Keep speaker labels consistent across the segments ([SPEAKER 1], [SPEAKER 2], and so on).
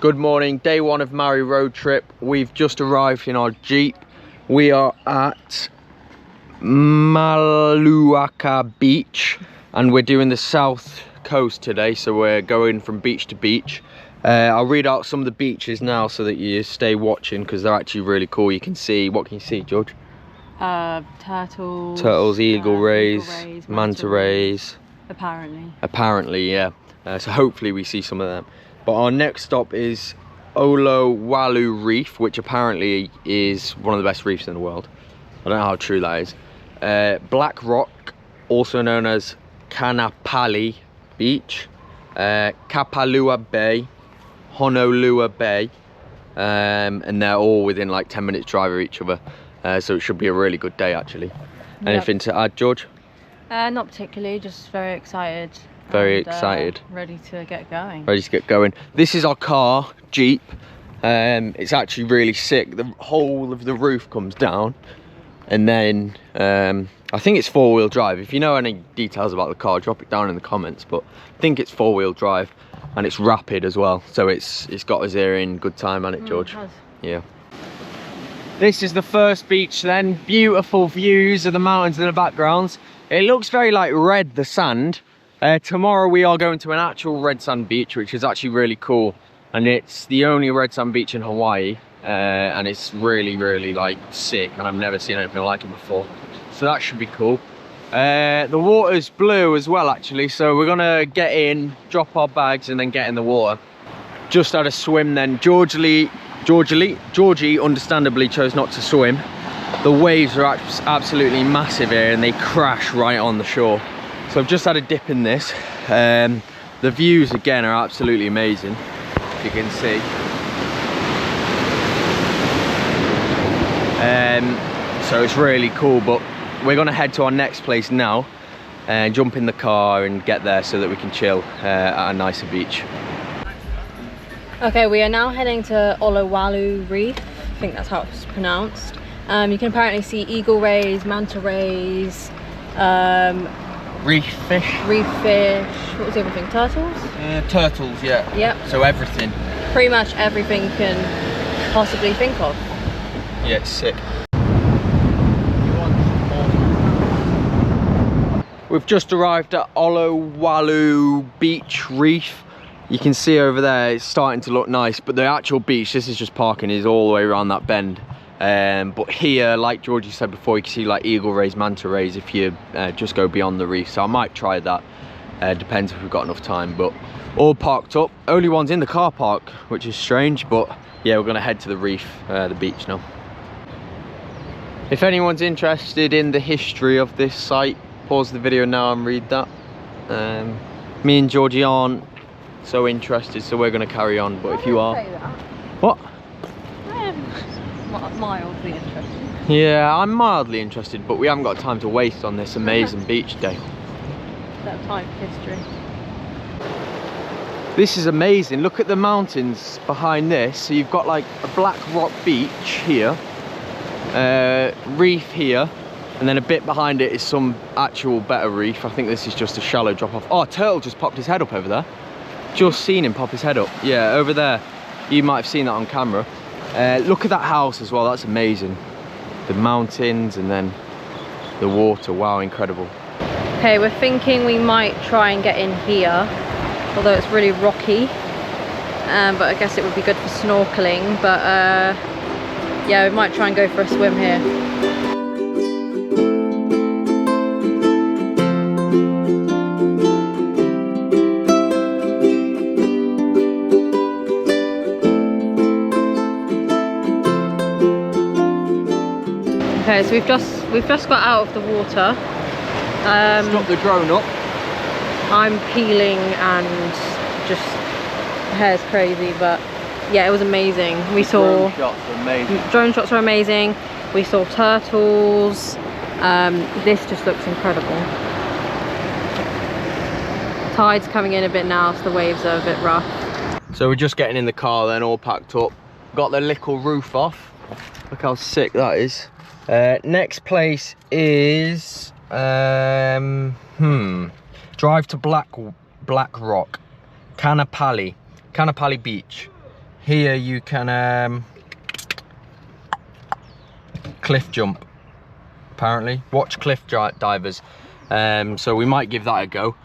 [SPEAKER 1] Good morning, day one of Maui road trip. We've just arrived in our Jeep. We are at Maluaka Beach and we're doing the south coast today, so we're going from beach to beach. I'll read out some of the beaches now so that you stay watching because they're actually really cool. You can see, what can you see, George?
[SPEAKER 2] Turtles,
[SPEAKER 1] eagle rays, manta rays. Apparently, yeah. So hopefully we see some of them. But our next stop is Olowalu Reef, which apparently is one of the best reefs in the world. I don't know how true that is. Black Rock, also known as Kanapali Beach, Kapalua Bay, Honolulu Bay, and they're all within like 10 minutes drive of each other. So it should be a really good day actually. Anything to add, George?
[SPEAKER 2] Not particularly, just very excited.
[SPEAKER 1] Very excited.
[SPEAKER 2] Ready to get going.
[SPEAKER 1] Ready to get going. This is our car, Jeep. It's actually really sick. The whole of the roof comes down. And then, I think it's four-wheel drive. If you know any details about the car, drop it down in the comments. But I think it's four-wheel drive. And it's rapid as well. So it's got us here in good time, hasn't it, George?
[SPEAKER 2] It has.
[SPEAKER 1] Yeah. This is the first beach then. Beautiful views of the mountains in the background. It looks very like red, the sand. Tomorrow we are going to an actual red sand beach, which is actually really cool, and it's the only red sand beach in Hawaii, and it's really like sick, and I've never seen anything like it before, so that should be cool. The water's blue as well actually, so we're gonna get in, drop our bags, and then get in the water. Just had a swim then. Georgie understandably chose not to swim. The waves are absolutely massive here and they crash right on the shore. So I've just had a dip in this. The views again are absolutely amazing, as you can see. So it's really cool, but we're gonna head to our next place now and jump in the car and get there so that we can chill at a nicer beach.
[SPEAKER 2] Okay, we are now heading to Olowalu Reef. I think that's how it's pronounced. You can apparently see eagle rays, manta rays,
[SPEAKER 1] Reef fish.
[SPEAKER 2] What was the other thing? Turtles?
[SPEAKER 1] Turtles, yeah.
[SPEAKER 2] Yep.
[SPEAKER 1] So everything.
[SPEAKER 2] Pretty much everything you can possibly think of.
[SPEAKER 1] Yeah, it's sick. We've just arrived at Olowalu Beach Reef. You can see over there it's starting to look nice, but the actual beach, this is just parking, is all the way around that bend. But here, like Georgie said before, you can see like eagle rays, manta rays if you just go beyond the reef. So I might try that. Depends if we've got enough time. But all parked up. Only one's in the car park, which is strange. But yeah, we're gonna head to the reef, the beach now. If anyone's interested in the history of this site, pause the video now and read that. Me and Georgie aren't so interested, so we're gonna carry on. But if you are, what?
[SPEAKER 2] Mildly interested.
[SPEAKER 1] Yeah, I'm mildly interested, but we haven't got time to waste on this amazing beach day.
[SPEAKER 2] That time for history.
[SPEAKER 1] This is amazing. Look at the mountains behind this. So you've got like a black rock beach here, reef here, and then a bit behind it is some actual better reef. I think this is just a shallow drop off. Oh, a turtle just popped his head up over there. Just seen him pop his head up. Yeah, over there. You might have seen that on camera. Look at that house as well, that's amazing. The mountains and then the water, wow, incredible.
[SPEAKER 2] Okay, we're thinking we might try and get in here, although it's really rocky. But I guess it would be good for snorkeling, but yeah, we might try and go for a swim here. Okay, so we've just got out of the water.
[SPEAKER 1] Stop the drone up.
[SPEAKER 2] I'm peeling and just hair's crazy, but yeah, it was amazing. We saw
[SPEAKER 1] drone shots were amazing.
[SPEAKER 2] Drone shots were amazing. We saw turtles. This just looks incredible. Tide's coming in a bit now, so the waves are a bit rough.
[SPEAKER 1] So we're just getting in the car then, all packed up. Got the little roof off. Look how sick that is. Next place is drive to Black Rock, Kanapali Beach. here you can cliff jump, apparently. Watch cliff divers. So we might give that a go.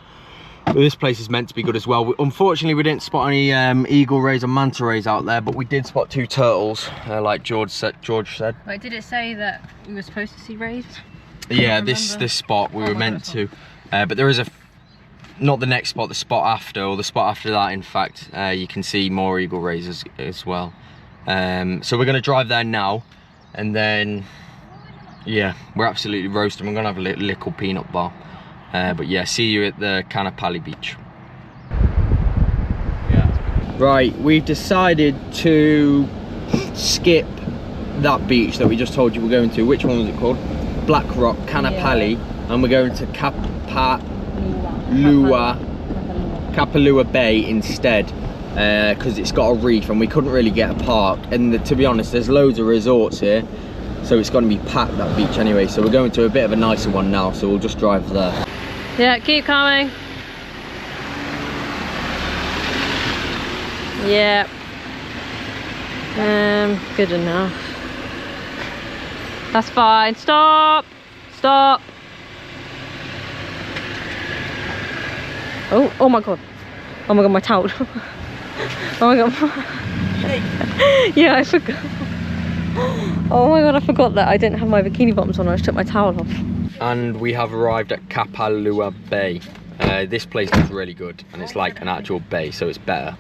[SPEAKER 1] But this place is meant to be good as well. Unfortunately, we didn't spot any eagle rays or manta rays out there, but we did spot 2 turtles, like George said.
[SPEAKER 2] Wait, did it say that we were supposed to see rays?
[SPEAKER 1] Yeah, this spot we were meant to, but there is not the next spot, the spot after, or the spot after that, in fact, you can see more eagle rays as well. So we're going to drive there now, and then, yeah, we're absolutely roasting. We're going to have a little peanut bar. But yeah, see you at the Kanapali beach. Right, we've decided to skip that beach that we just told you we're going to. Which one was it called? Black Rock, Kanapali, yeah. And we're going to Kapalua Bay instead, because it's got a reef and we couldn't really get a park. And to be honest, there's loads of resorts here, so it's going to be packed, that beach anyway. So we're going to a bit of a nicer one now, so we'll just drive there.
[SPEAKER 2] Yeah, keep coming. Yeah. Good enough. That's fine. Stop. Stop. Oh my god. Oh my god, my towel. Oh my god. Yeah, I forgot. Oh my god, I forgot that I didn't have my bikini bottoms on. I just took my towel off.
[SPEAKER 1] And we have arrived at Kapalua Bay. This place is really good, and it's like an actual bay, so it's better.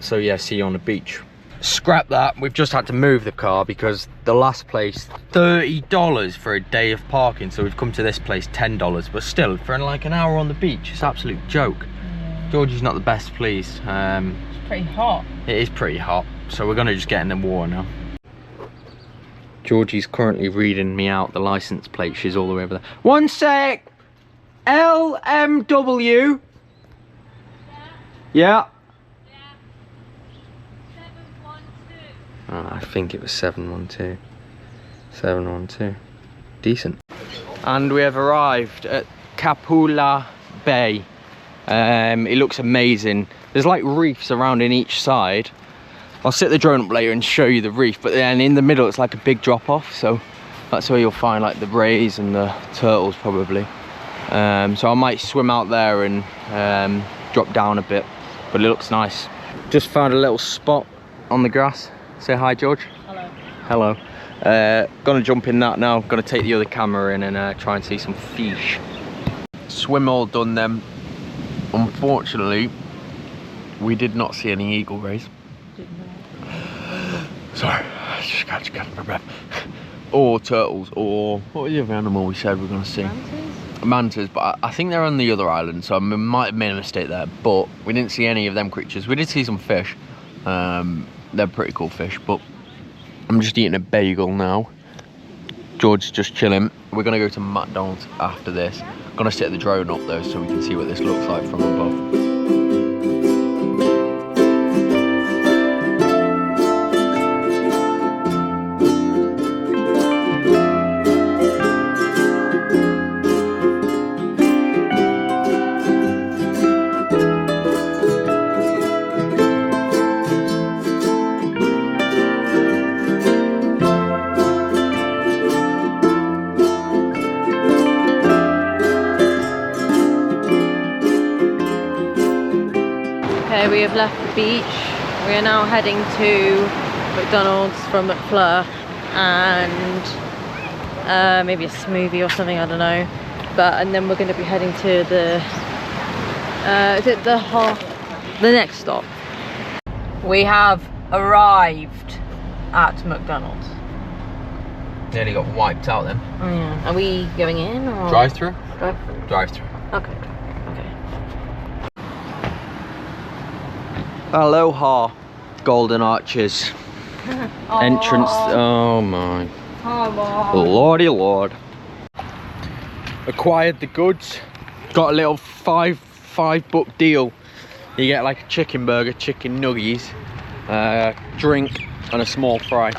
[SPEAKER 1] So yeah, see you on the beach. Scrap that, we've just had to move the car because the last place, $30 for a day of parking, so we've come to this place, $10, but still, for like an hour on the beach, it's an absolute joke. Yeah. Georgie's not the best pleased.
[SPEAKER 2] It's pretty hot. It
[SPEAKER 1] is pretty hot, so we're gonna just get in the water now. Georgie's currently reading me out the license plate. She's all the way over there. One sec! LMW. Yeah. Yeah. 712. Oh, I think it was 712. 712. Decent. And we have arrived at Kapalua Bay. It looks amazing. There's like reefs around in each side. I'll set the drone up later and show you the reef, but then in the middle it's like a big drop off, so that's where you'll find like the rays and the turtles probably. So I might swim out there and drop down a bit, but it looks nice. Just found a little spot on the grass. Say hi, George. Hello. Hello. Gonna jump in that now. Gonna take the other camera in and try and see some fish. Swim all done then. Unfortunately, we did not see any eagle rays. Sorry, I just got to catch my breath. Or turtles, or what was the other animal we said we were going to see? Mantas? Mantas, but I think they're on the other island, so I might have made a mistake there. But we didn't see any of them creatures. We did see some fish. They're pretty cool fish, but I'm just eating a bagel now. George's just chilling. We're going to go to McDonald's after this. Going to set the drone up though, so we can see what this looks like from above.
[SPEAKER 2] We have left the beach. We are now heading to McDonald's from McFleur and maybe a smoothie or something, I don't know. And then we're going to be heading to the next stop. We have arrived at McDonald's.
[SPEAKER 1] Nearly got wiped out then.
[SPEAKER 2] Oh yeah. Are we going in or
[SPEAKER 1] drive-through?
[SPEAKER 2] Drive-through.
[SPEAKER 1] Drive-through.
[SPEAKER 2] Okay.
[SPEAKER 1] Aloha, Golden Arches. Entrance. Oh my. Lordy Lord. Acquired the goods. Got a little $5 deal. You get like a chicken burger, chicken nuggies, drink, and a small fry.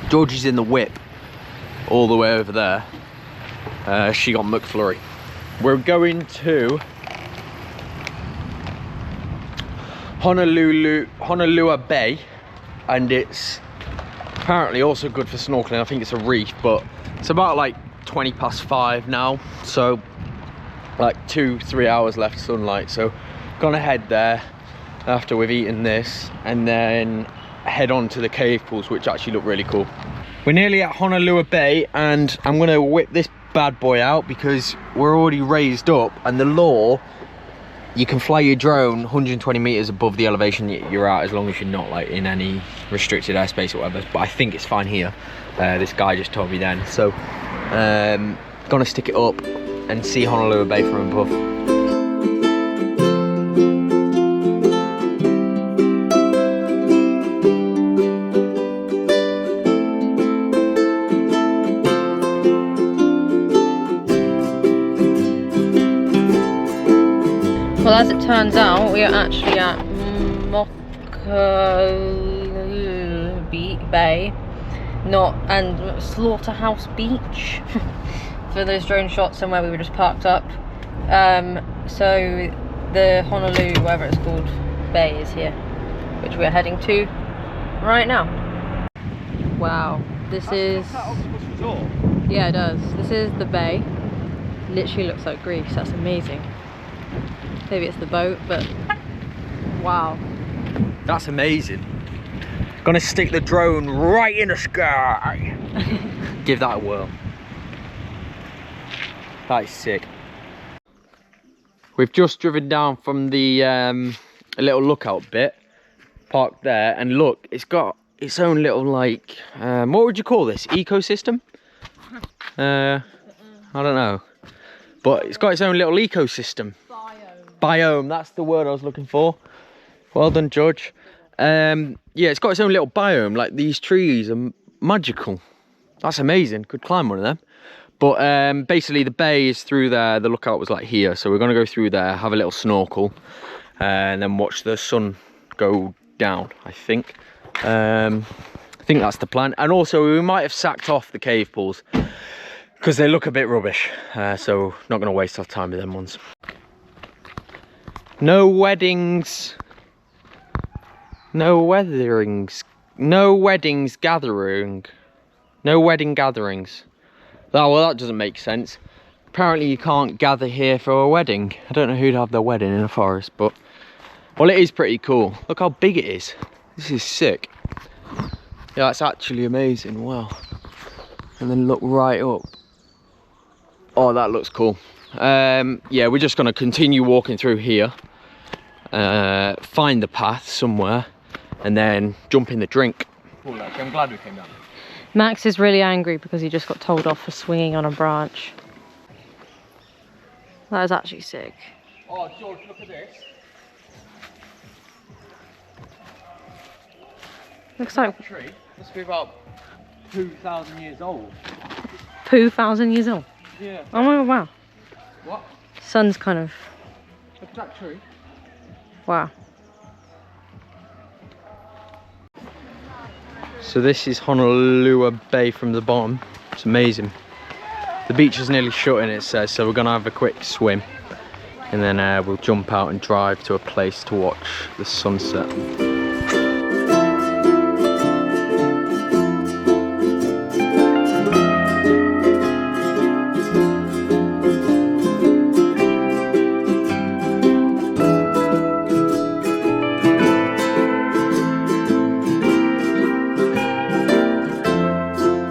[SPEAKER 1] Georgie's in the whip, all the way over there. She got McFlurry. We're going to Honolulu Bay, and it's apparently also good for snorkeling. I think it's a reef, but it's about like 20 past 5 now, so like 2-3 hours left sunlight. So gonna head there after we've eaten this, and then head on to the cave pools, which actually look really cool. We're nearly at Honolulu Bay, and I'm gonna whip this bad boy out because we're already raised up, and the law, you can fly your drone 120 meters above the elevation you're at, as long as you're not like in any restricted airspace or whatever. But I think it's fine here. This guy just told me then. So gonna stick it up and see Honolulu Bay from above.
[SPEAKER 2] Well, as it turns out, we are actually at Moka Bay, and Slaughterhouse Beach for those drone shots, somewhere we were just parked up. So the Honolulu, whatever it's called, bay is here, which we're heading to right now. Wow, this is... Yeah, it does. This is the bay. Literally looks like Greece. That's amazing. Maybe it's the boat, but wow.
[SPEAKER 1] That's amazing. Gonna stick the drone right in the sky. Give that a whirl. That is sick. We've just driven down from the little lookout bit, parked there, and look, it's got its own little like, what would you call this? Ecosystem? I don't know. But it's got its own little ecosystem. Biome, that's the word I was looking for. Well done, George. Yeah, it's got its own little biome. Like, these trees are magical. That's amazing. Could climb one of them. But basically the bay is through there. The lookout was like here, so we're gonna go through there, have a little snorkel, and then watch the sun go down. I think that's the plan. And also we might have sacked off the cave pools because they look a bit rubbish, so not gonna waste our time with them ones. No weddings, no weddings, no weddings gathering, no wedding gatherings. Oh, well, that doesn't make sense. Apparently you can't gather here for a wedding. I don't know who'd have their wedding in a forest, but well, it is pretty cool. Look how big it is. This is sick. Yeah, that's actually amazing. Wow. And then look right up. Oh, that looks cool. Yeah, we're just gonna continue walking through here, find the path somewhere, and then jump in the drink. Cool, I'm glad we came down.
[SPEAKER 2] Max is really angry because he just got told off for swinging on a branch. That is actually sick.
[SPEAKER 1] Oh, George, look at this.
[SPEAKER 2] Looks like
[SPEAKER 1] a tree. Must be about 2,000 years old.
[SPEAKER 2] 2,000 years old?
[SPEAKER 1] Yeah.
[SPEAKER 2] Oh my god, wow.
[SPEAKER 1] What?
[SPEAKER 2] Sun's kind of...
[SPEAKER 1] Look at that tree.
[SPEAKER 2] Wow.
[SPEAKER 1] So this is Honolulu Bay from the bottom. It's amazing. The beach is nearly shut in, it says, so we're gonna have a quick swim, and then we'll jump out and drive to a place to watch the sunset.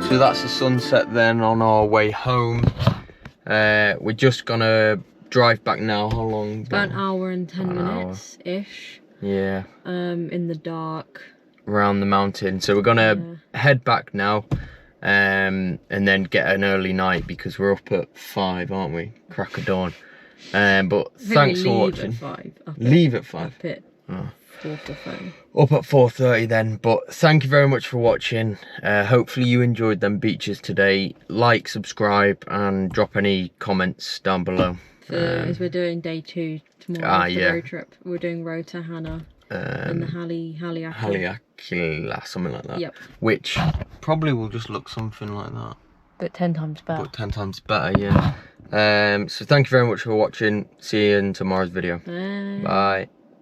[SPEAKER 1] So that's the sunset then on our way home. We're just gonna drive back now. How long?
[SPEAKER 2] About an hour and 10 minutes-ish.
[SPEAKER 1] Yeah.
[SPEAKER 2] In the dark.
[SPEAKER 1] Around the mountain. So we're gonna head back now, and then get an early night because we're up at 5, aren't we? Crack of dawn. But thanks for watching. Leave at 5.
[SPEAKER 2] Up at 4:30.
[SPEAKER 1] Up at 4:30 then, but thank you very much for watching. Hopefully you enjoyed them beaches today. Like, subscribe, and drop any comments down below.
[SPEAKER 2] As we're doing day 2 tomorrow, the road trip. We're doing Rota Hana and the Haleakala, something like that. Yep. Which probably will just look something like that. But 10 times better. But 10 times better, yeah. So thank you very much for watching. See you in tomorrow's video. Bye.